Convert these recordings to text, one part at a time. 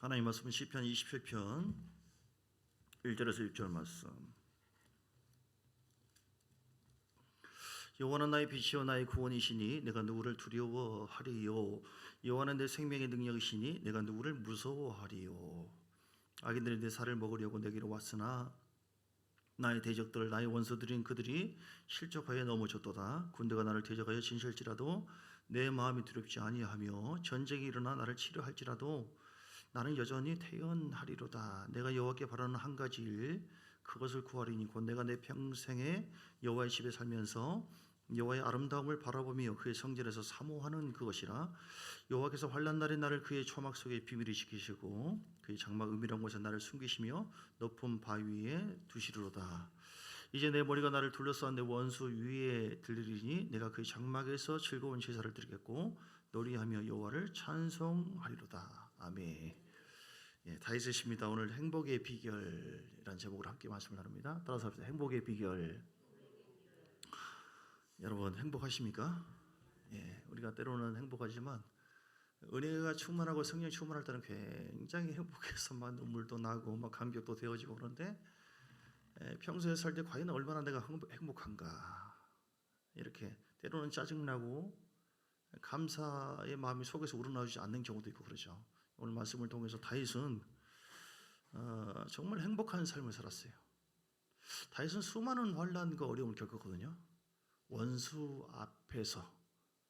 하나님 말씀은 시편 27편 1절에서 6절 말씀. 여호와는 나의 빛이요 나의 구원이시니 내가 누구를 두려워하리요. 여호와는 내 생명의 능력이시니 내가 누구를 무서워하리요. 악인들이 내 살을 먹으려고 내게로 왔으나 나의 대적들 나의 원수들인 그들이 실족하여 넘어졌도다. 군대가 나를 대적하여 진실지라도 내 마음이 두렵지 아니하며 전쟁이 일어나 나를 치료할지라도 나는 여전히 태연하리로다. 내가 여호와께 바라는 한 가지 일 그것을 구하리니 곧 내가 내 평생에 여호와의 집에 살면서 여호와의 아름다움을 바라보며 그의 성전에서 사모하는 그것이라. 여호와께서 환난 날에 나를 그의 초막 속에 비밀히 지키시고 그의 장막 은밀한 곳에 나를 숨기시며 높은 바위 위에 두시리로다. 이제 내 머리가 나를 둘러싼 내 원수 위에 들리리니 내가 그의 장막에서 즐거운 제사를 드리겠고 노래하며 여호와를 찬송하리로다. 아멘. 다윗의 시입니다. 오늘 행복의 비결이라는 제목으로 함께 말씀을 나눕니다. 따라서 합시다. 행복의 비결. 여러분 행복하십니까? 우리가 때로는 행복하지만 은혜가 충만하고 성령이 충만할 때는 굉장히 행복해서 막 눈물도 나고 막 감격도 되어지고 그런데 평소에 살 때 과연 얼마나 내가 행복한가, 이렇게 때로는 짜증나고 감사의 마음이 속에서 우러나오지 않는 경우도 있고 그러죠. 오늘 말씀을 통해서 다윗은 정말 행복한 삶을 살았어요. 다윗은 수많은 환난과 어려움을 겪었거든요. 원수 앞에서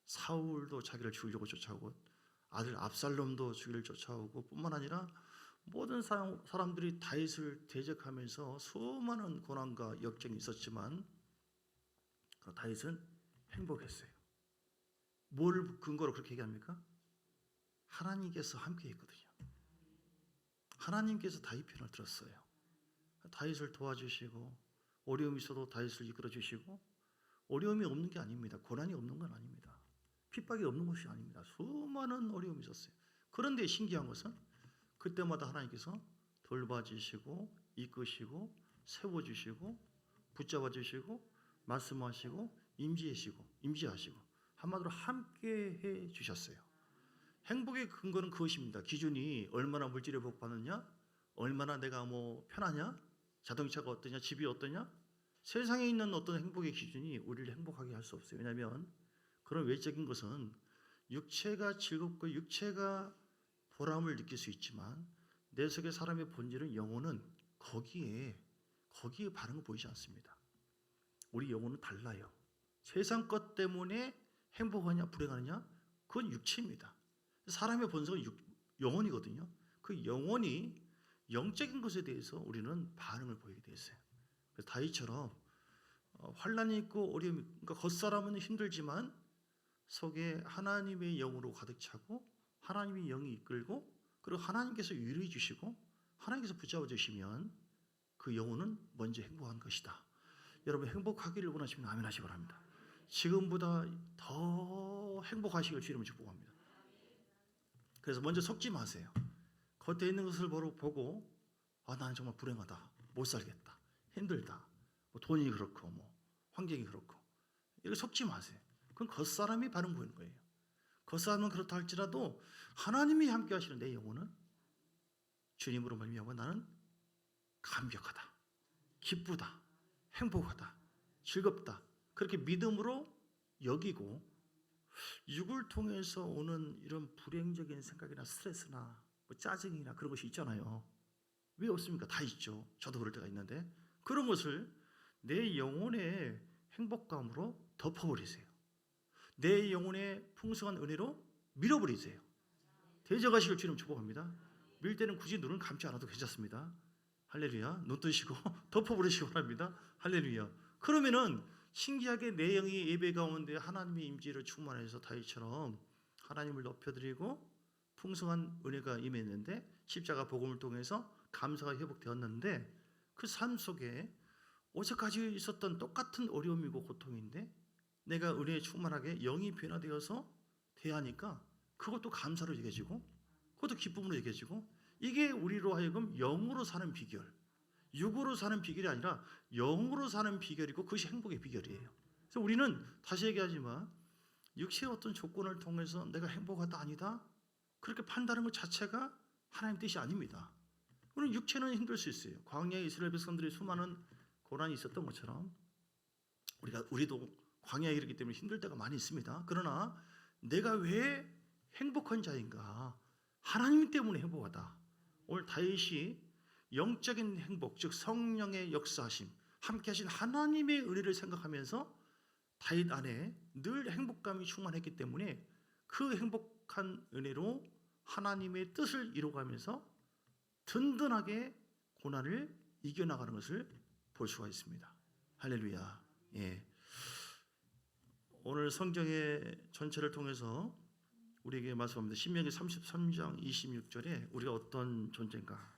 사울도 자기를 죽이려고 쫓아오고 아들 압살롬도 죽이를 쫓아오고 뿐만 아니라 모든 사람들이 다윗을 대적하면서 수많은 고난과 역경이 있었지만 다윗은 행복했어요. 뭘 근거로 그렇게 얘기합니까? 하나님께서 함께 했거든요. 하나님께서 다윗 편을 들었어요. 다윗을 도와주시고 어려움이 있어도 다윗을 이끌어 주시고, 어려움이 없는 게 아닙니다. 고난이 없는 건 아닙니다. 핍박이 없는 것이 아닙니다. 수많은 어려움이 있었어요. 그런데 신기한 것은 그때마다 하나님께서 돌봐주시고 이끄시고 세워주시고 붙잡아주시고 말씀하시고 임재하시고 한마디로 함께해 주셨어요. 행복의 근거는 그것입니다. 기준이 얼마나 물질에 복받느냐, 얼마나 내가 편하냐, 자동차가 어떠냐, 집이 어떠냐, 세상에 있는 어떤 행복의 기준이 우리를 행복하게 할 수 없어요. 왜냐하면 그런 외적인 것은 육체가 즐겁고 육체가 보람을 느낄 수 있지만 내 속의 사람의 본질은, 영혼은 거기에 반응을 보이지 않습니다. 우리 영혼은 달라요. 세상 것 때문에 행복하냐 불행하느냐, 그건 육체입니다. 사람의 본성은 영혼이거든요. 그 영혼이 영적인 것에 대해서 우리는 반응을 보이게 되어 있어요. 그래서 다윗처럼 환난이 있고 어려움이, 그러니까 겉사람은 힘들지만 속에 하나님의 영으로 가득 차고 하나님의 영이 이끌고 그리고 하나님께서 위로해 주시고 하나님께서 붙잡아 주시면 그 영혼은 먼저 행복한 것이다. 여러분 행복하기를 원하시면 아멘 하시기 바랍니다. 지금보다 더 행복하시길 주님을 축복합니다. 그래서 먼저 속지 마세요. 겉에 있는 것을 보고 나는 정말 불행하다, 못 살겠다, 힘들다, 돈이 그렇고 환경이 그렇고, 이렇게 속지 마세요. 그건 겉사람이 반응 보이는 거예요. 겉사람은 그렇다 할지라도 하나님이 함께 하시는 내 영혼은 주님으로 말미암아 나는 감격하다, 기쁘다, 행복하다, 즐겁다, 그렇게 믿음으로 여기고, 육을 통해서 오는 이런 불행적인 생각이나 스트레스나 짜증이나 그런 것이 있잖아요. 왜 없습니까? 다 있죠. 저도 그럴 때가 있는데 그런 것을 내 영혼의 행복감으로 덮어버리세요. 내 영혼의 풍성한 은혜로 밀어버리세요. 대적하시길 주님 축복합니다. 밀 때는 굳이 눈을 감지 않아도 괜찮습니다. 할렐루야. 눈 뜨시고 덮어버리시기 바랍니다. 할렐루야. 그러면은 신기하게 내 영이 예배 가운데 하나님의 임재를 충만해서 다윗처럼 하나님을 높여드리고 풍성한 은혜가 임했는데, 십자가 복음을 통해서 감사가 회복되었는데, 그 삶 속에 어제까지 있었던 똑같은 어려움이고 고통인데 내가 은혜에 충만하게 영이 변화되어서 대하니까 그것도 감사로 여겨지고 그것도 기쁨으로 여겨지고, 이게 우리로 하여금 영으로 사는 비결, 육으로 사는 비결이 아니라 영으로 사는 비결이고 그것이 행복의 비결이에요. 그래서 우리는 다시 얘기하지만 육체의 어떤 조건을 통해서 내가 행복하다 아니다 그렇게 판단하는 것 자체가 하나님 뜻이 아닙니다. 우리는 육체는 힘들 수 있어요. 광야에 이스라엘 백성들이 수많은 고난이 있었던 것처럼 우리도 광야에 이르기 때문에 힘들 때가 많이 있습니다. 그러나 내가 왜 행복한 자인가? 하나님 때문에 행복하다. 오늘 다윗이 영적인 행복, 즉 성령의 역사하심, 함께 하신 하나님의 은혜를 생각하면서 다윗 안에 늘 행복감이 충만했기 때문에 그 행복한 은혜로 하나님의 뜻을 이루어가면서 든든하게 고난을 이겨나가는 것을 볼 수가 있습니다. 할렐루야. 예. 오늘 성경의 전체를 통해서 우리에게 말씀합니다. 신명기 33장 26절에 우리가 어떤 존재인가?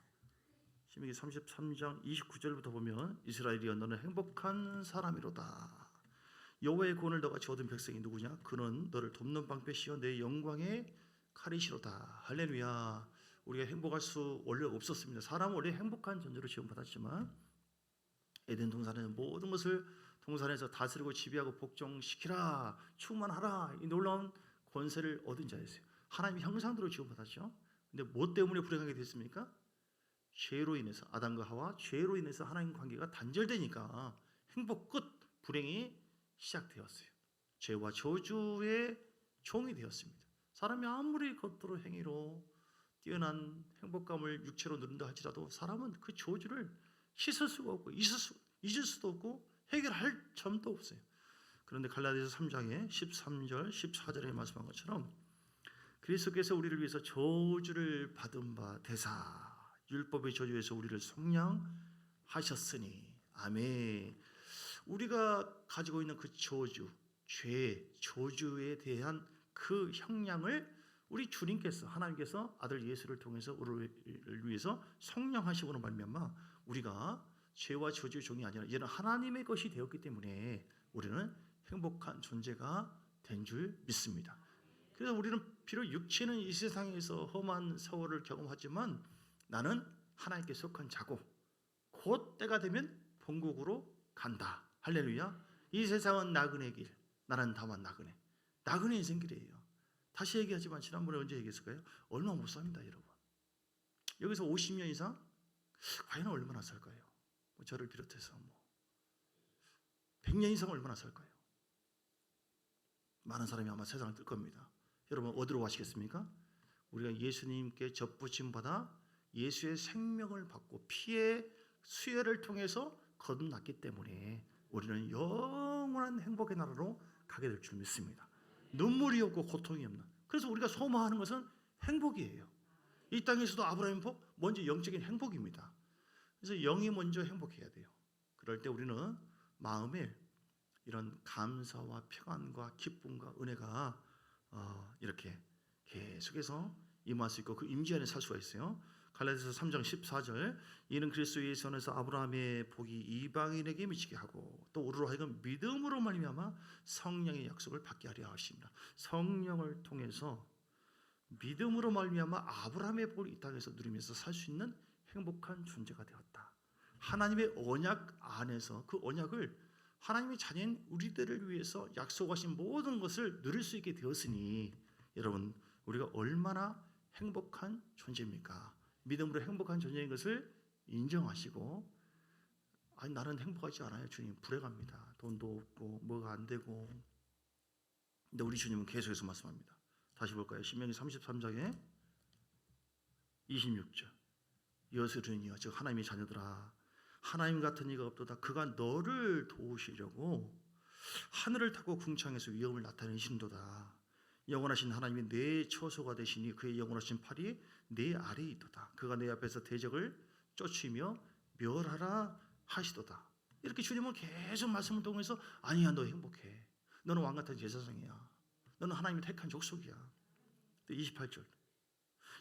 신명기 33장 29절부터 보면 이스라엘이여 너는 행복한 사람이로다. 여호와의 구원을 너같이 얻은 백성이 누구냐? 그는 너를 돕는 방패시여 내 영광의 칼이시로다. 할렐루야. 우리가 행복할 수 원래 없었습니다. 사람은 원래 행복한 존재로 지원받았지만 에덴 동산에는 모든 것을 동산에서 다스리고 지배하고 복종시키라, 충만하라, 이 놀라운 권세를 얻은 자였어요. 하나님의 형상대로 지원받았죠. 근데 뭐 때문에 불행하게 됐습니까? 죄로 인해서, 아담과 하와 죄로 인해서 하나님 관계가 단절되니까 행복 끝 불행이 시작되었어요. 죄와 저주의 종이 되었습니다. 사람이 아무리 겉으로 행위로 뛰어난 행복감을 육체로 누린다 할지라도 사람은 그 저주를 씻을 수가 없고 잊을 수도 없고 해결할 점도 없어요. 그런데 갈라디아서 3장에 13절 14절에 말씀한 것처럼 그리스도께서 우리를 위해서 저주를 받은 바 되사 율법의 저주에서 우리를 속량하셨으니 아멘. 우리가 가지고 있는 그 저주, 죄, 저주에 대한 그 형량을 우리 주님께서, 하나님께서 아들 예수를 통해서 우리를 위해서 속량하시고는 말미암아 우리가 죄와 저주의 종이 아니라 이제는 하나님의 것이 되었기 때문에 우리는 행복한 존재가 된 줄 믿습니다. 그래서 우리는 비록 육체는 이 세상에서 험한 세월을 경험하지만 나는 하나님께 속한 자고 곧 때가 되면 본국으로 간다. 할렐루야. 이 세상은 나그네 길, 나는 다만 나그네. 나그네 인생길이에요. 다시 얘기하지만 지난번에 언제 얘기했을까요? 얼마 못 삽니다, 여러분. 여기서 50년 이상? 과연 얼마나 살까요? 저를 비롯해서 100년 이상 얼마나 살까요? 많은 사람이 아마 세상을 뜰 겁니다. 여러분 어디로 가시겠습니까? 우리가 예수님께 접붙임 받아 예수의 생명을 받고 피의 수혈을 통해서 거듭났기 때문에 우리는 영원한 행복의 나라로 가게 될 줄 믿습니다. 눈물이 없고 고통이 없는. 그래서 우리가 소망하는 것은 행복이에요. 이 땅에서도 아브라함의 복, 먼저 영적인 행복입니다. 그래서 영이 먼저 행복해야 돼요. 그럴 때 우리는 마음에 이런 감사와 평안과 기쁨과 은혜가 이렇게 계속해서 임할 수 있고 그 임재 안에 살 수가 있어요. 갈라디아서 3장 14절 이는 그리스도 예수 안에서 아브라함의 복이 이방인에게 미치게 하고 또 우리로 하여금 믿음으로 말미암아 성령의 약속을 받게 하려 하십니다. 성령을 통해서 믿음으로 말미암아 아브라함의 복을 이 땅에서 누리면서 살 수 있는 행복한 존재가 되었다. 하나님의 언약 안에서 그 언약을 하나님의 자녀인 우리들을 위해서 약속하신 모든 것을 누릴 수 있게 되었으니 여러분 우리가 얼마나 행복한 존재입니까? 믿음으로 행복한 존재인 것을 인정하시고 아니 나는 행복하지 않아요. 주님 불행합니다. 돈도 없고 뭐가 안 되고 근데 우리 주님은 계속해서 말씀합니다. 다시 볼까요? 신명기 33장에 26절 여스르니여 즉 하나님의 자녀들아 하나님 같은 이가 없도다. 그가 너를 도우시려고 하늘을 타고 궁창에서 위엄을 나타내신도다. 영원하신 하나님이 내 처소가 되시니 그의 영원하신 팔이 내 아래에 있도다. 그가 내 앞에서 대적을 쫓으며 멸하라 하시도다. 이렇게 주님은 계속 말씀을 통해서 아니야 너 행복해. 너는 왕같은 제사장이야. 너는 하나님이 택한 족속이야. 28절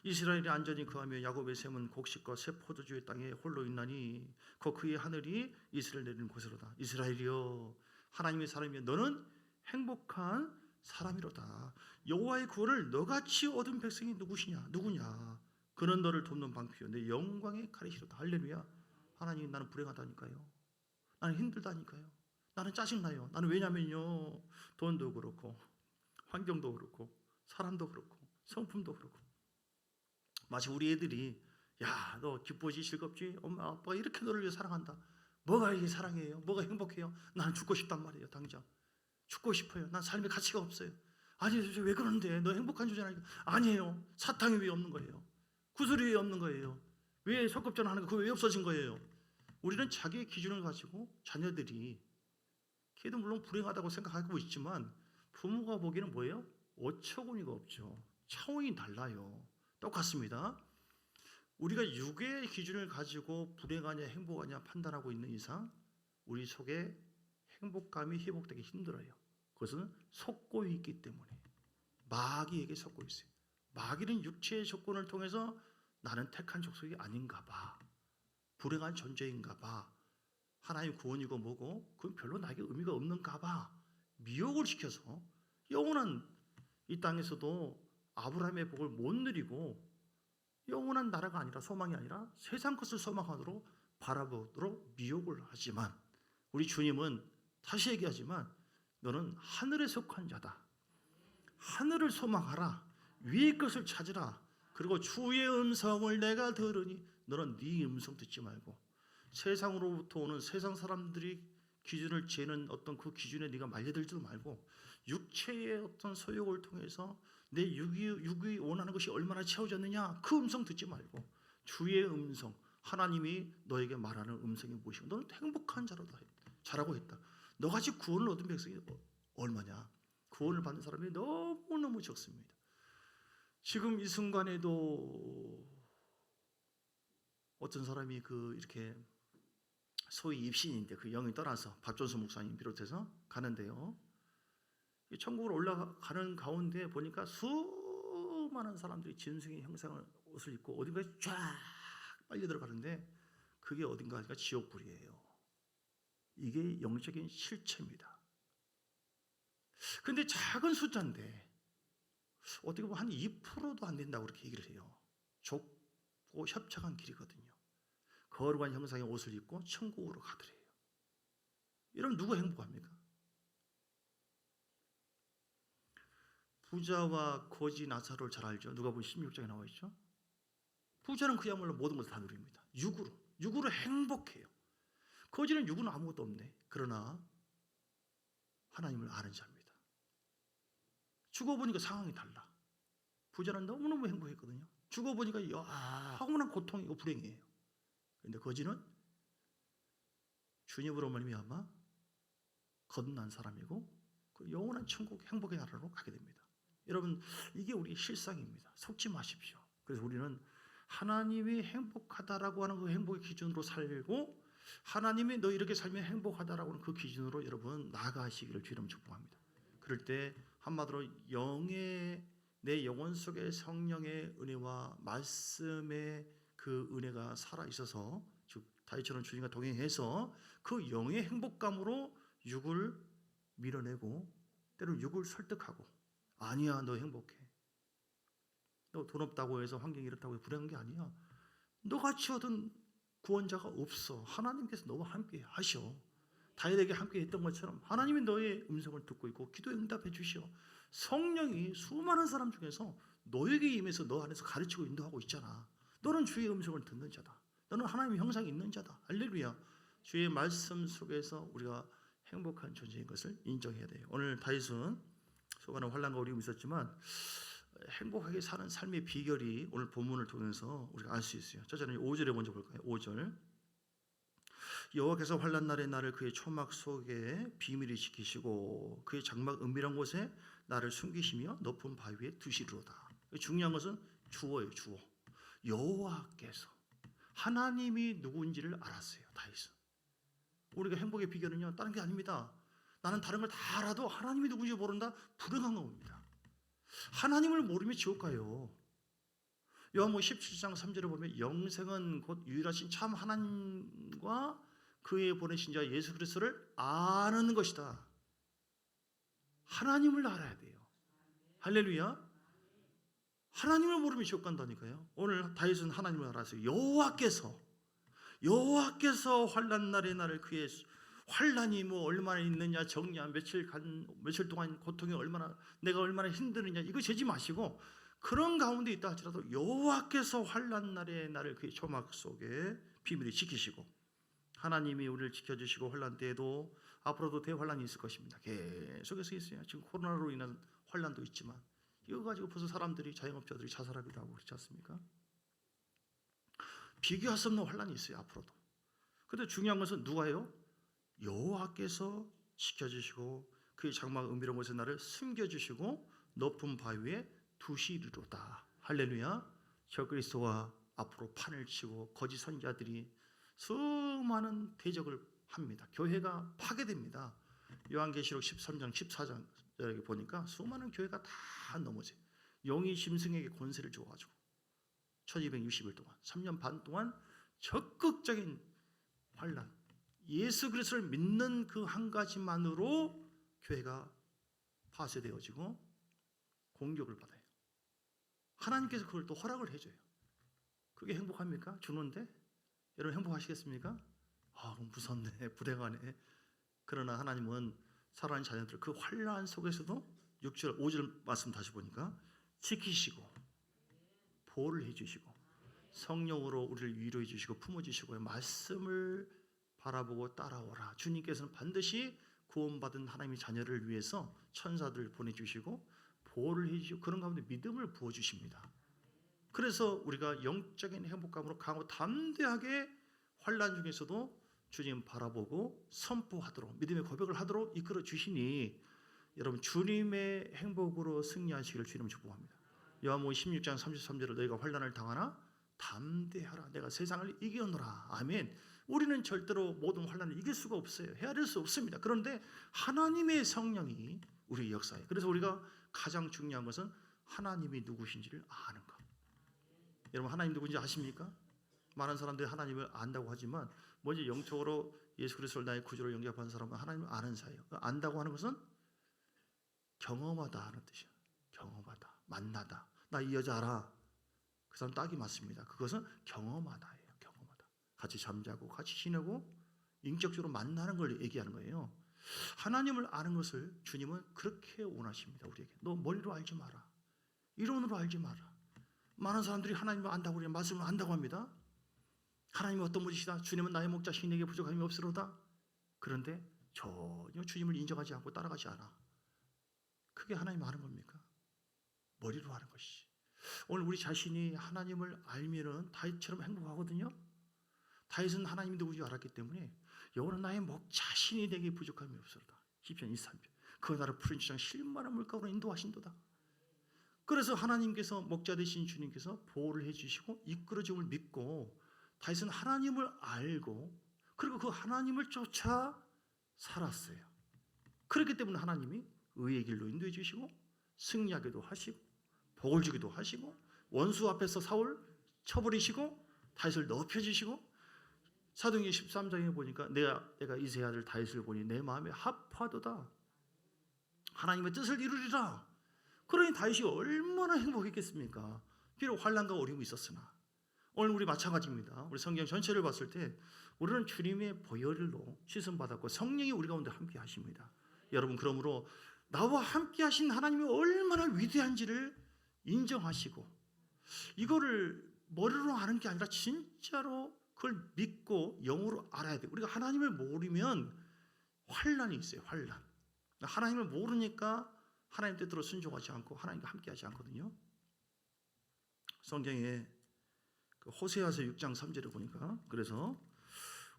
이스라엘이 안전히 거하며 야곱의 샘은 곡식과 새 포도주의 땅에 홀로 있나니 곧 그의 하늘이 이스라엘 내리는 곳으로다. 이스라엘이여 하나님의 사람이여 너는 행복한 사람이로다. 여호와의 구원을 너같이 얻은 백성이 누구냐? 그는 너를 돕는 방패요 내 영광의 칼이시로다. 할렐루야. 하나님 나는 불행하다니까요. 나는 힘들다니까요. 나는 짜증나요. 나는 왜냐면요 돈도 그렇고 환경도 그렇고 사람도 그렇고 성품도 그렇고 마치 우리 애들이 야, 너 기쁘지 즐겁지? 엄마 아빠가 이렇게 너를 위해 사랑한다. 뭐가 이게 사랑이에요? 뭐가 행복해요? 나는 죽고 싶단 말이에요. 당장 죽고 싶어요. 난 삶의 가치가 없어요. 아니 왜 그러는데? 너 행복한 주제는 아니에요. 사탕이 왜 없는 거예요? 구슬이 왜 없는 거예요? 왜 석급전하는 거 그거 왜 없어진 거예요? 우리는 자기의 기준을 가지고 자녀들이 걔도 물론 불행하다고 생각하고 있지만 부모가 보기에는 뭐예요? 어처구니가 없죠. 차원이 달라요. 똑같습니다. 우리가 육의 기준을 가지고 불행하냐 행복하냐 판단하고 있는 이상 우리 속에 행복감이 회복되기 힘들어요. 그것은 속고 있기 때문에 마귀에게 속고 있어요. 마귀는 육체의 조건을 통해서 나는 택한 족속이 아닌가 봐. 불행한 존재인가 봐. 하나님 구원이고 뭐고 그건 별로 나에게 의미가 없는가 봐. 미혹을 시켜서 영원한 이 땅에서도 아브라함의 복을 못 누리고 영원한 나라가 아니라 소망이 아니라 세상 것을 소망하도록 바라보도록 미혹을 하지만 우리 주님은 다시 얘기하지만 너는 하늘에 속한 자다. 하늘을 소망하라. 위의 것을 찾으라. 그리고 주의 음성을 내가 들으니 너는 네 음성 듣지 말고 세상으로부터 오는 세상 사람들이 기준을 재는 어떤 그 기준에 네가 말려들지도 말고 육체의 어떤 소욕을 통해서 내 육이 원하는 것이 얼마나 채워졌느냐 그 음성 듣지 말고 주의 음성 하나님이 너에게 말하는 음성이 무엇이고 너는 행복한 자라고 했다. 너같이 구원을 얻은 백성이 얼마냐. 구원을 받는 사람이 너무너무 적습니다. 지금 이 순간에도 어떤 사람이 이렇게 소위 입신인데 그 영이 떠나서 박존수 목사님 비롯해서 가는데요. 천국으로 올라가는 가운데 보니까 수많은 사람들이 짐승의 형상을 옷을 입고 어딘가에 쫙 빨려 들어가는데 그게 어딘가가 지옥불이에요. 이게 영적인 실체입니다. 그런데 작은 숫자인데 어떻게 보면 한 2%도 안 된다고 그렇게 얘기를 해요. 좁고 협착한 길이거든요. 거룩한 형상의 옷을 입고 천국으로 가더래요. 이러면 누가 행복합니까? 부자와 거지 나사로를 잘 알죠. 누가복음 16장에 나와 있죠. 부자는 그야말로 모든 것을 다 누립니다. 육으로 행복해요. 거지는 육은 아무것도 없네. 그러나 하나님을 아는 자입니다. 죽어보니까 상황이 달라. 부자는 너무너무 행복했거든요. 죽어보니까 영원한 고통이고 불행이에요. 그런데 거지는 주님으로 말미암아 거듭난 사람이고 그 영원한 천국 행복의 나라로 가게 됩니다. 여러분 이게 우리의 실상입니다. 속지 마십시오. 그래서 우리는 하나님이 행복하다라고 하는 그 행복의 기준으로 살고 하나님이 너 이렇게 살면 행복하다라고 하는 그 기준으로 여러분 나아가시기를 주님 축복합니다. 그럴 때 한마디로 내 영혼 속에 성령의 은혜와 말씀의 그 은혜가 살아있어서 즉 다윗처럼 주님과 동행해서 그 영의 행복감으로 육을 밀어내고 때로 육을 설득하고 아니야 너 행복해. 너 돈 없다고 해서 환경이 이렇다고 해서 불행한 게 아니야. 너같이 얻은 구원자가 없어. 하나님께서 너와 함께 하셔. 다윗에게 함께 했던 것처럼 하나님이 너의 음성을 듣고 있고 기도에 응답해 주시오. 성령이 수많은 사람 중에서 너에게 임해서 너 안에서 가르치고 인도하고 있잖아. 너는 주의 음성을 듣는 자다. 너는 하나님의 형상이 있는 자다. 할렐루야. 주의 말씀 속에서 우리가 행복한 존재인 것을 인정해야 돼요. 오늘 다윗은 수많은 환난과 어려움이 있었지만 행복하게 사는 삶의 비결이 오늘 본문을 통해서 우리가 알 수 있어요. 저는 5절에 먼저 볼까요? 5절. 여호와께서 환난 날에 나를 그의 초막 속에 비밀히 지키시고 그의 장막 은밀한 곳에 나를 숨기시며 높은 바위에 두시리로다. 중요한 것은 주어예요. 주어. 여호와께서 하나님이 누구인지를 알았어요. 다윗은. 우리가 행복의 비결은요 다른 게 아닙니다. 나는 다른 걸 다 알아도 하나님이 누구인지 모른다? 불행한 겁니다. 하나님을 모르면 지옥 가요. 요한복음 17장 3절에 보면 영생은 곧 유일하신 참 하나님과 그의 보내신 자 예수 그리스도를 아는 것이다. 하나님을 알아야 돼요. 할렐루야. 하나님을 모르면 지옥 간다니까요. 오늘 다윗은 하나님을 알았어요. 여호와께서 환난 날에 나를 그의 환난이 뭐 얼마나 있느냐 며칠 동안 고통이 내가 얼마나 힘드느냐 이거 재지 마시고 그런 가운데 있다 할지라도 여호와께서 환난 날에 나를 그의 조막 속에 비밀히 지키시고 하나님이 우리를 지켜주시고 환난 때에도 앞으로도 대환란이 있을 것입니다. 계속해서 있어요. 지금 코로나로 인한 환란도 있지만 이거 가지고 벌써 사람들이 자영업자들이 자살하기도 하고 그렇지 않습니까? 비교할 수 없는 환란이 있어요. 앞으로도. 그런데 중요한 것은 누가요? 여호와께서 지켜주시고 그의 장막 은밀한 곳에 나를 숨겨주시고 높은 바위에 두시리로다. 할렐루야. 저 그리스도와 앞으로 판을 치고 거짓 선지자들이 수많은 대적을 합니다. 교회가 파괴됩니다. 요한계시록 13장 14장 보니까 수많은 교회가 다 넘어져요. 영이 짐승에게 권세를 줘가지고 1260일 동안 3년 반 동안 적극적인 환란, 예수 그리스도를 믿는 그 한 가지만으로 교회가 파쇄되어지고 공격을 받아요. 하나님께서 그걸 또 허락을 해줘요. 그게 행복합니까? 주는데? 여러분 행복하시겠습니까? 무섭네, 불행하네. 그러나 하나님은 사랑하는 자녀들 그 환란 속에서도 6절, 5절 말씀 다시 보니까 지키시고 보호를 해주시고 성령으로 우리를 위로해 주시고 품어주시고 말씀을 바라보고 따라오라. 주님께서는 반드시 구원받은 하나님의 자녀를 위해서 천사들을 보내주시고 보호를 해주시고 그런 가운데 믿음을 부어주십니다. 그래서 우리가 영적인 행복감으로 강하고 담대하게 환난 중에서도 주님 바라보고 선포하도록 믿음의 고백을 하도록 이끌어 주시니 여러분 주님의 행복으로 승리하시기를 주님 축복합니다. 요한복음 16장 33절을 너희가 환난을 당하나 담대하라. 내가 세상을 이겨노라. 아멘. 우리는 절대로 모든 환난을 이길 수가 없어요. 헤아릴 수 없습니다. 그런데 하나님의 성령이 우리 역사에. 그래서 우리가 가장 중요한 것은 하나님이 누구신지를 아는 것. 여러분 하나님 누구인지 아십니까? 많은 사람들이 하나님을 안다고 하지만 먼저 영적으로 예수 그리스도를 나의 구주로 영접한 사람은 하나님을 아는 사이예요. 안다고 하는 것은 경험하다 하는 뜻이에요. 경험하다, 만나다. 나 이 여자 알아. 그 사람 딱이 맞습니다. 그것은 경험하다예요. 경험하다. 같이 잠자고 같이 지내고 인격적으로 만나는 걸 얘기하는 거예요. 하나님을 아는 것을 주님은 그렇게 원하십니다. 우리에게. 너 머리로 알지 마라. 이론으로 알지 마라. 많은 사람들이 하나님을 안다고 그래요. 말씀을 안다고 합니다. 하나님이 어떤 분이시다. 주님은 나의 목자 신에게 부족함이 없으로다. 그런데 전혀 주님을 인정하지 않고 따라가지 않아. 그게 하나님 아는 겁니까? 머리로 아는 것이. 오늘 우리 자신이 하나님을 알면은 다윗처럼 행복하거든요. 다윗은 하나님이 누구인지 알았기 때문에 여호와는 나의 목자 신이 내게 부족함이 없으로다. 시편 23편. 그 나를 푸른 지장 실만한 물가로 인도하신도다. 그래서 하나님께서 목자 되신 주님께서 보호를 해주시고 이끌어줌을 믿고 다윗은 하나님을 알고 그리고 그 하나님을 쫓아 살았어요. 그렇기 때문에 하나님이 의의 길로 인도해 주시고 승리하기도 하시고 복을 주기도 하시고 원수 앞에서 사울 쳐버리시고 다윗을 높여주시고 사도행전 13장에 보니까 내가 이새의 아들 다윗을 보니 내 마음에 합하도다. 하나님의 뜻을 이루리라. 그러니 다윗이 얼마나 행복했겠습니까? 비록 환난과 어려움이 있었으나 오늘 우리 마찬가지입니다. 우리 성경 전체를 봤을 때 우리는 주님의 보혈로 씻음받았고 성령이 우리 가운데 함께 하십니다. 여러분 그러므로 나와 함께 하신 하나님이 얼마나 위대한지를 인정하시고 이거를 머리로 아는 게 아니라 진짜로 그걸 믿고 영으로 알아야 돼요. 우리가 하나님을 모르면 환난이 있어요. 환난. 하나님을 모르니까 하나님 뜻대로 순종하지 않고 하나님과 함께하지 않거든요. 성경에 호세아서 6장 3절을 보니까 그래서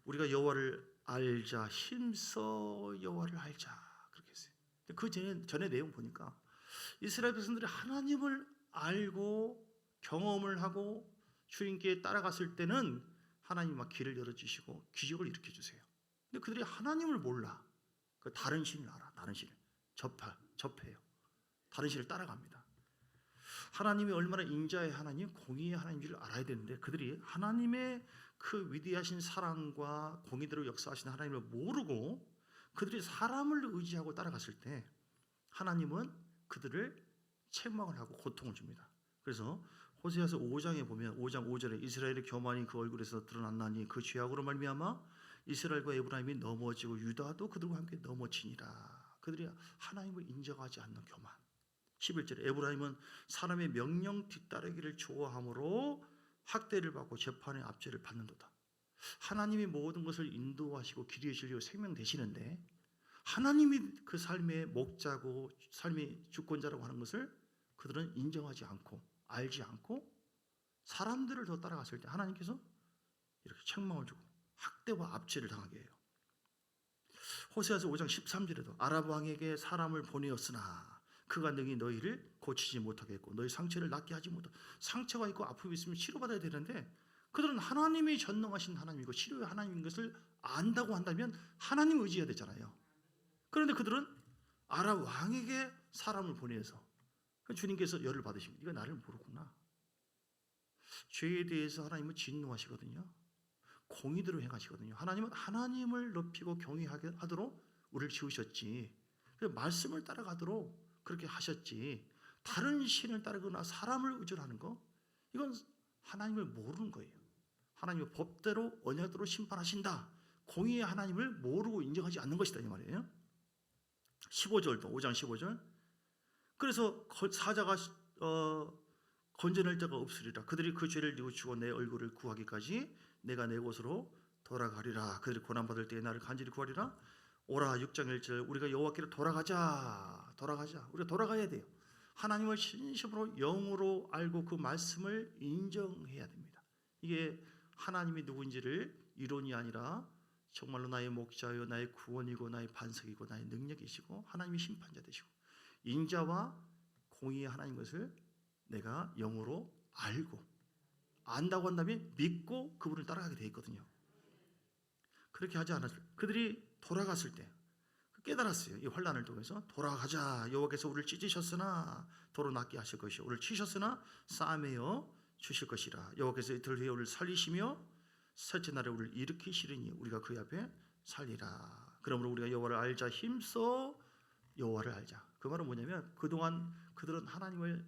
우리가 여호와를 알자 힘써 여호와를 알자 그렇게 했어요. 그 전에 내용 보니까 이스라엘 백성들이 하나님을 알고 경험을 하고 주님께 따라갔을 때는 하나님이 막 길을 열어주시고 기적을 일으켜주세요. 근데 그들이 하나님을 몰라. 그 다른 신을 알아. 다른 신을 접해요. 다른 신을 따라갑니다. 하나님이 얼마나 인자의 하나님, 공의의 하나님인지를 알아야 되는데 그들이 하나님의 그 위대하신 사랑과 공의대로 역사하신 하나님을 모르고 그들이 사람을 의지하고 따라갔을 때 하나님은 그들을 책망을 하고 고통을 줍니다. 그래서 호세아서 5장에 보면 5장 5절에 이스라엘의 교만이 그 얼굴에서 드러났나니 그 죄악으로 말미암아 이스라엘과 에브라임이 넘어지고 유다도 그들과 함께 넘어지니라. 그들이 하나님을 인정하지 않는 교만. 11절에 에브라임은 사람의 명령 뒤따르기를 좋아함으로 학대를 받고 재판의 압제를 받는도다. 하나님이 모든 것을 인도하시고 길이에 진리로 생명 되시는데 하나님이 그 삶의 목자고 삶의 주권자라고 하는 것을 그들은 인정하지 않고 알지 않고 사람들을 더 따라갔을 때 하나님께서 이렇게 책망을 주고 학대와 압제를 당하게 해요. 호세아서 5장 13절에도 아람 왕에게 사람을 보내었으나 그가 능히 너희를 고치지 못하게 했고 너희 상처를 낫게 하지 못하고 상처가 있고 아픔이 있으면 치료받아야 되는데 그들은 하나님이 전능하신 하나님이고 치료의 하나님인 것을 안다고 한다면 하나님 의지해야 되잖아요. 그런데 그들은 아람 왕에게 사람을 보내서 주님께서 열을 받으시고 네가 나를 모르구나. 죄에 대해서 하나님은 진노하시거든요. 공의대로 행하시거든요. 하나님은 하나님을 높이고 경외하게 하도록 우리를 지으셨지. 말씀을 따라가도록 그렇게 하셨지. 다른 신을 따르거나 사람을 의존하는 거 이건 하나님을 모르는 거예요. 하나님의 법대로 언약대로 심판하신다. 공의의 하나님을 모르고 인정하지 않는 것이다 이 말이에요. 15절도 5장 15절 그래서 사자가 건져낼 자가 없으리라. 그들이 그 죄를 뉘우치고 내 얼굴을 구하기까지 내가 내 곳으로 돌아가리라. 그들이 고난받을 때에 나를 간절히 구하리라. 오라 6장 1절 우리가 여호와께로 돌아가자. 우리가 돌아가야 돼요. 하나님을 진심으로 영으로 알고 그 말씀을 인정해야 됩니다. 이게 하나님이 누구인지를 이론이 아니라 정말로 나의 목자요 나의 구원이고 나의 반석이고 나의 능력이시고 하나님이 심판자 되시고 인자와 공의의 하나님 것을 내가 영으로 알고 안다고 한다면 믿고 그분을 따라가게 돼 있거든요. 그렇게 하지 않았을 때 그들이 돌아갔을 때 깨달았어요. 이 환난을 통해서 돌아가자. 여호와께서 우리를 찢으셨으나 도로 낫게 하실 것이요 우리를 치셨으나 싸매어 주실 것이라. 여호와께서 이틀 후에 우리를 살리시며 셋째 날에 우리를 일으키시리니 우리가 그 앞에 살리라. 그러므로 우리가 여호와를 알자. 힘써 여호와를 알자. 그 말은 뭐냐면 그동안 그들은 하나님이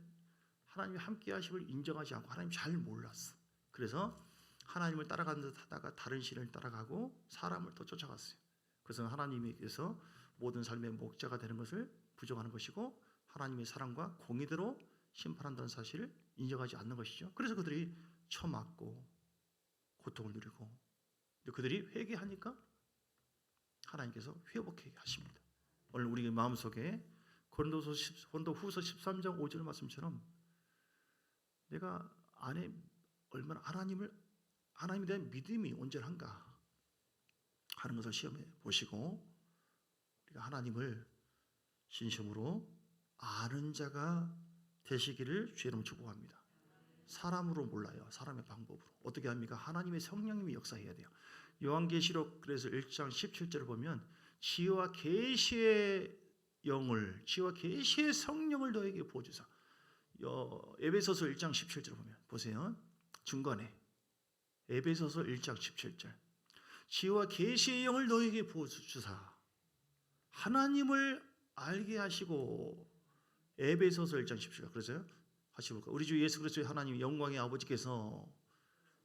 함께 하심을 인정하지 않고 하나님 잘 몰랐어. 그래서 하나님을 따라가는 듯 하다가 다른 신을 따라가고 사람을 또 쫓아갔어요. 그래서 하나님께서 모든 삶의 목자가 되는 것을 부정하는 것이고 하나님의 사랑과 공의대로 심판한다는 사실을 인정하지 않는 것이죠. 그래서 그들이 처맞고 고통을 누리고 그들이 회개하니까 하나님께서 회복하게 하십니다. 오늘 우리 마음속에 고린도후서 13장 5절 말씀처럼 내가 안에 얼마나 하나님에 대한 믿음이 온전한가 하는 것을 시험해 보시고 우리가 하나님을 진심으로 아는 자가 되시기를 주의 이름으로 축복합니다. 사람으로 몰라요. 사람의 방법으로. 어떻게 합니까? 하나님의 성령님이 역사해야 돼요. 요한계시록 그래서 1장 17절을 보면 지혜와 계시의 영을 지혜와 계시의 성령을 너에게 부어주사. 에베소서 1장 17절을 보면 보세요. 중간에 에베소서 1장 17절 지혜와 계시의 영을 너에게 부어주사. 하나님을 알게 하시고 에베소서 1장 17절 그러세요? 같이 볼까요? 우리 주 예수 그리스도의 하나님 영광의 아버지께서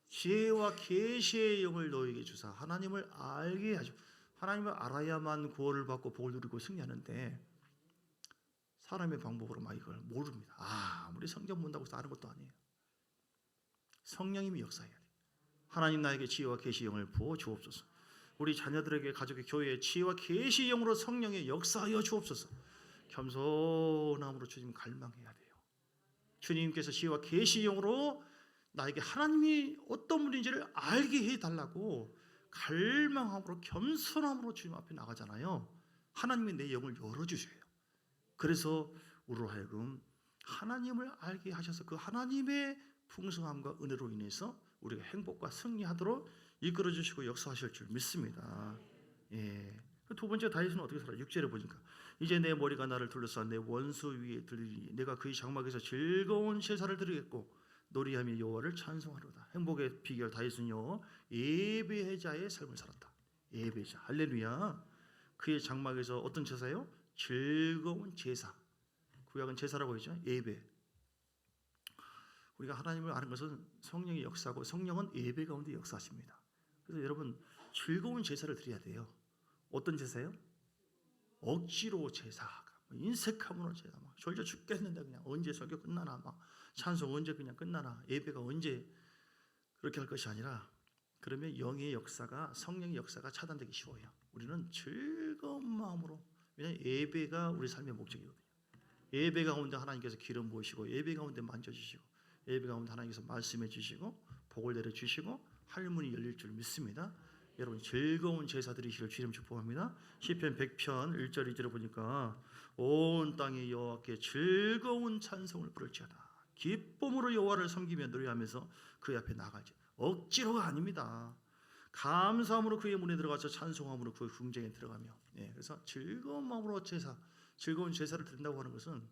지혜와 계시의 영을 너에게 주사 하나님을 알게 하시고 하나님을 알아야만 구원을 받고 복을 누리고 승리하는데 사람의 방법으로 막 이걸 모릅니다. 아무리 성경 본다고 해서 아는 것도 아니에요. 성령님이 역사해야 돼요. 하나님 나에게 지혜와 계시의 영을 부어 주옵소서. 우리 자녀들에게 가족의 교회에 지혜와 계시의 영으로 성령의 역사하여 주옵소서. 겸손함으로 주님 갈망해야 돼요. 주님께서 지혜와 계시의 영으로 나에게 하나님이 어떤 분인지를 알게 해달라고 갈망함으로 겸손함으로 주님 앞에 나가잖아요. 하나님이 내 영을 열어주셔요. 그래서 우리로 하여금 하나님을 알게 하셔서 그 하나님의 풍성함과 은혜로 인해서 우리가 행복과 승리하도록 이끌어주시고 역사하실 줄 믿습니다. 예. 두 번째 다윗은 어떻게 살아요? 6절에 보니까 이제 내 머리가 나를 둘러싸 내 원수 위에 들리니 내가 그의 장막에서 즐거운 제사를 드리겠고 노리하며 여호와를 찬송하리로다. 행복의 비결 다윗은요 예배자의 삶을 살았다. 예배자 할렐루야. 그의 장막에서 어떤 제사요? 즐거운 제사. 구약은 제사라고 했죠. 예배. 우리가 하나님을 아는 것은 성령의 역사고 성령은 예배 가운데 역사하십니다. 그래서 여러분 즐거운 제사를 드려야 돼요. 어떤 제사요? 억지로 제사가 인색함으로 제가 막 졸려 죽겠는데 그냥 언제 설교 끝나나, 막 찬송 언제 그냥 끝나나, 예배가 언제, 그렇게 할 것이 아니라, 그러면 영의 역사가, 성령의 역사가 차단되기 쉬워요. 우리는 즐거운 마음으로, 왜냐하면 예배가 우리 삶의 목적이거든요. 예배 가운데 하나님께서 기름 부으시고, 예배 가운데 만져주시고, 예배 가운데 하나님께서 말씀해 주시고, 복을 내려주시고, 할문이 열릴 줄 믿습니다. 여러분 즐거운 제사 드리시길 주님 축복합니다. 시편 100편 1절 2절을 보니까 온 땅이 여호와께 즐거운 찬송을 부를지어다. 기쁨으로 여호와를 섬기며 노래하면서 그의 앞에 나가지. 억지로가 아닙니다. 감사함으로 그의 문에 들어가서 찬송함으로 그의 궁정에 들어가며. 그래서 즐거운 마음으로 제사, 즐거운 제사를 드린다고 하는 것은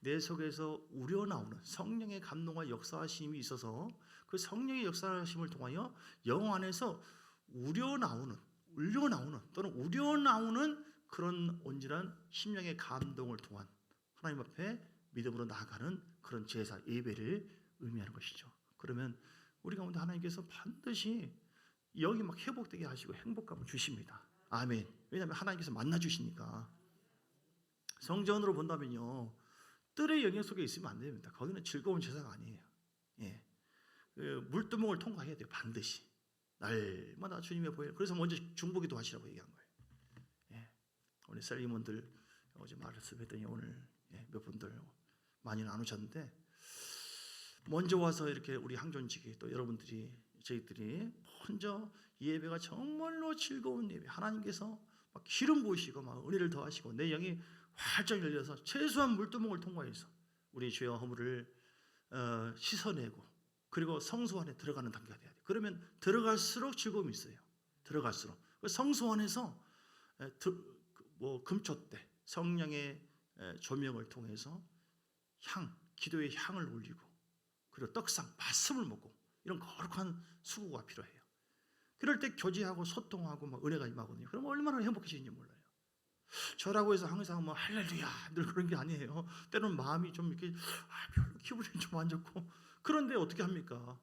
내 속에서 우러나오는 성령의 감동과 역사하심이 있어서 그 성령의 역사하심을 통하여 영 안에서 우러나오는 또는 우러나오는 그런 온전한 심령의 감동을 통한 하나님 앞에 믿음으로 나아가는 그런 제사, 예배를 의미하는 것이죠. 그러면 우리 가운데 하나님께서 반드시 영이 막 회복되게 하시고 행복감을 주십니다. 아멘. 왜냐하면 하나님께서 만나 주시니까. 성전으로 본다면요, 뜰의 영역 속에 있으면 안 됩니다. 거기는 즐거운 제사가 아니에요. 그 물두멍을 통과해야 돼요. 반드시. 날마다 주님의 보혈. 그래서 먼저 중보기도 하시라고 얘기한 거예요. 오늘 셀리몬들 어제 말씀했더니 오늘 몇 분들 많이 나누셨는데, 먼저 와서 이렇게 우리 항존직이 또 여러분들이, 저희들이 먼저 예배가 정말로 즐거운 예배, 하나님께서 막 기름 부으시고 막 은혜를 더하시고 내 영이 활짝 열려서 최소한 물두멍을 통과해서 우리 죄와 허물을 씻어내고, 그리고 성소 안에 들어가는 단계가 돼야 돼요. 그러면 들어갈수록 즐거움이 있어요. 들어갈수록 성소 안에서 금초대 성령의 조명을 통해서 기도의 향을 올리고, 그리고 떡상 말씀을 먹고, 이런 거룩한 수고가 필요해요. 그럴 때 교제하고 소통하고 막 은혜가 임하거든요. 그럼 얼마나 행복해지는지 몰라요. 저라고 해서 항상 뭐 할렐루야 늘 그런 게 아니에요. 때로는 마음이 좀 이렇게 별로 기분이 좀 안 좋고, 그런데 어떻게 합니까?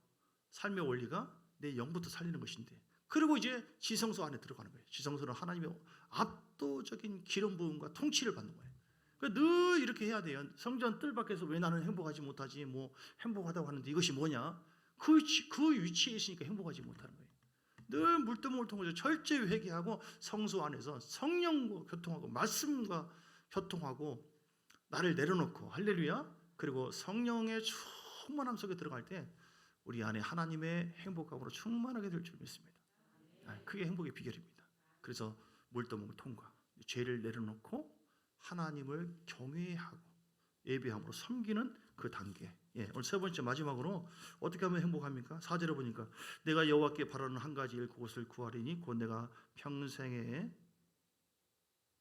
삶의 원리가 내 영부터 살리는 것인데, 그리고 이제 지성소 안에 들어가는 거예요. 지성소는 하나님의 압도적인 기름 부음과 통치를 받는 거예요. 늘 이렇게 해야 돼요. 성전 뜰 밖에서 왜 나는 행복하지 못하지? 뭐 행복하다고 하는데 이것이 뭐냐? 그 위치에 있으니까 행복하지 못하는 거예요. 늘 물두멍을 통해서 철저히 회개하고 성소 안에서 성령과 교통하고 말씀과 교통하고 나를 내려놓고, 할렐루야. 그리고 성령의 충만함 속에 들어갈 때 우리 안에 하나님의 행복감으로 충만하게 될 줄 믿습니다. 그게 행복의 비결입니다. 그래서 물두멍을 통과, 죄를 내려놓고 하나님을 경외하고 예배함으로 섬기는 그 단계. 오늘 세 번째 마지막으로 어떻게 하면 행복합니까? 4절에 보니까 내가 여호와께 바라는 한 가지 일, 그것을 구하리니 곧 내가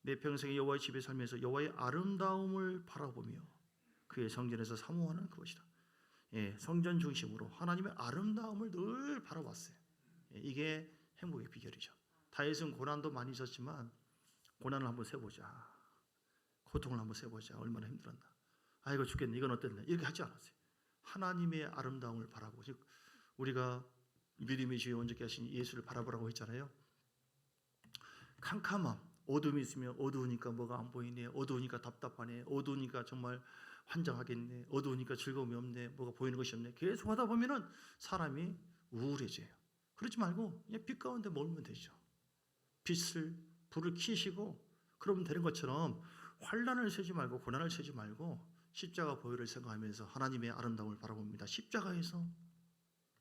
내 평생에 여호와의 집에 살면서 여호와의 아름다움을 바라보며 그의 성전에서 사모하는 그것이다. 성전 중심으로 하나님의 아름다움을 늘 바라봤어요. 이게 행복의 비결이죠. 다윗은 고난도 많이 있었지만 고난을 한번 세보자, 고통을 한번 세보자, 얼마나 힘들었나, 아이고 죽겠네, 이건 어땠네, 이렇게 하지 않았어요. 하나님의 아름다움을 바라보고, 즉 우리가 믿음의 주에 온전케 하신 예수를 바라보라고 했잖아요. 캄캄함, 어둠이 있으면 어두우니까 뭐가 안 보이네, 어두우니까 답답하네, 어두우니까 정말 환장하겠네, 어두우니까 즐거움이 없네, 뭐가 보이는 것이 없네, 계속 하다 보면은 사람이 우울해져요. 그러지 말고 그냥 빛 가운데 머물면 되죠. 불을 켜시고 그러면 되는 것처럼 환난을 세지 말고 고난을 세지 말고 십자가 보혈을 생각하면서 하나님의 아름다움을 바라봅니다. 십자가에서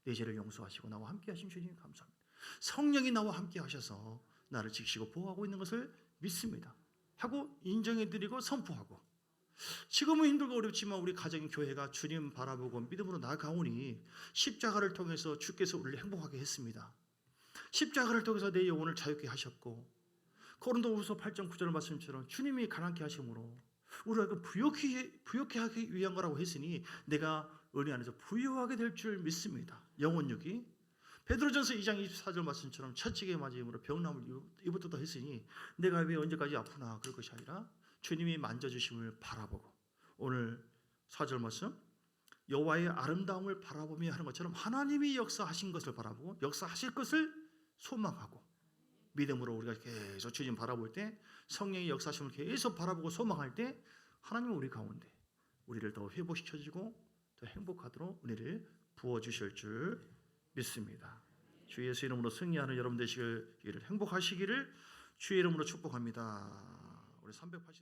내 죄를 용서하시고 나와 함께 하신 주님 감사합니다. 성령이 나와 함께 하셔서 나를 지키시고 보호하고 있는 것을 믿습니다 하고 인정해드리고 선포하고, 지금은 힘들고 어렵지만 우리 가정 교회가 주님 바라보고 믿음으로 나아가오니 십자가를 통해서 주께서 우리를 행복하게 했습니다. 십자가를 통해서 내 영혼을 자유케 하셨고, 고린도후서 8장 9절 말씀처럼 주님이 가난케 하심으로 우리가 부욕케 하기 위한 거라고 했으니 내가 은혜 안에서 부유하게 될 줄 믿습니다. 영혼육이 베드로전서 2장 24절 말씀처럼 채찍에 맞음으로 병남을 입었다 했으니 내가 왜 언제까지 아프나 그럴 것이 아니라 주님이 만져주심을 바라보고, 오늘 4절 말씀 여호와의 아름다움을 바라보며 하는 것처럼 하나님이 역사하신 것을 바라보고 역사하실 것을 소망하고 믿음으로 우리가 계속 주님 바라볼 때, 성령의 역사심을 계속 바라보고 소망할 때 하나님은 우리 가운데 우리를 더 회복시켜주고 더 행복하도록 은혜를 부어주실 줄 믿습니다. 주 예수 이름으로 승리하는 여러분 되시기를, 행복하시기를 주의 이름으로 축복합니다. 우리 380